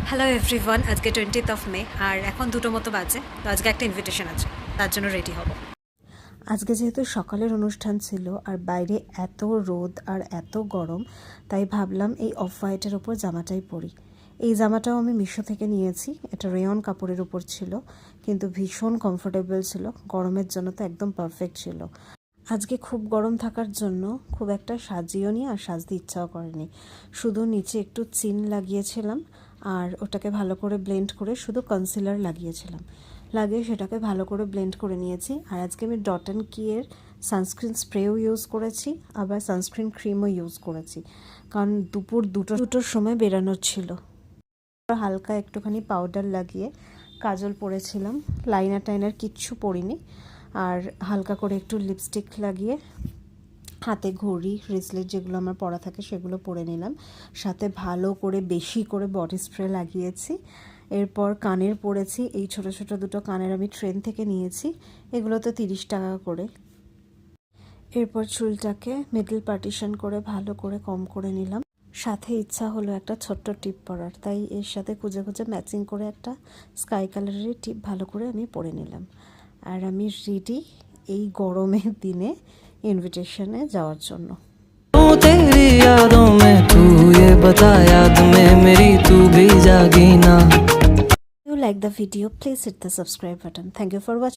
Hello everyone, আজকে 20th মে আর এখন 2টো মতো বাজে। তো আজকে একটা ইনভিটেশন আছে, তার জন্য রেডি হব। আজকে যেহেতু সকালের অনুষ্ঠান ছিল আর বাইরে এত রোদ আর এত গরম, তাই ভাবলাম এই অফ হোয়াইটের ওপর জামাটাই পরি। এই জামাটাও আমি মিশো থেকে নিয়েছি। এটা রেয়ন কাপড়ের উপর ছিল, কিন্তু ভীষণ কমফোর্টেবল ছিল। গরমের জন্য তো একদম পারফেক্ট ছিল। আজকে খুব গরম থাকার জন্য খুব একটা সাজিও নি আর সাজতে ইচ্ছাও করেনি। শুধু নিচে একটু চিন লাগিয়েছিলাম আর ওটাকে ভালো করে ব্লেন্ড করে শুধু কনসিলার লাগিয়েছিলাম। লাগিয়ে সেটাকে ভালো করে ব্লেন্ড করে নিয়েছি। আর আজকে আমি ডট অ্যান্ড কিয়ের সানস্ক্রিন স্প্রেও ইউজ করেছি, আবার সানস্ক্রিন ক্রিমও ইউজ করেছি, কারণ দুপুর দুটোর সময় বেরানোর ছিল। হালকা একটুখানি পাউডার লাগিয়ে কাজল পরেছিলাম, লাইনার টাইনার কিচ্ছু পরিনি। আর হালকা করে একটু লিপস্টিক লাগিয়ে হাতে ঘড়ি ব্রেসলেট যেগুলো আমার পরা থাকে সেগুলো পরে নিলাম। সাথে ভালো করে বেশি করে বডি স্প্রে লাগিয়েছি। এরপর কানের পরেছি, এই ছোট ছোট দুটো কানের আমি ট্রেন থেকে নিয়েছি, এগুলো তো 30 টাকা করে। এরপর চুলটাকে মিডল পার্টিশন করে ভালো করে কম করে নিলাম। সাথে ইচ্ছা হলো একটা ছোট্ট টিপ পরার, তাই এর সাথে খুঁজে খুঁজে ম্যাচিং করে একটা স্কাই কালারের টিপ ভালো করে আমি পরে নিলাম। আর আমি রেডি এই গরমের দিনে ইনভিটেশনে যাওয়ার জন্য। तेरी यादों में तू ये बता, याद में मेरी तू भी जागी ना। If you like the video, please hit the subscribe button. Thank you for watching.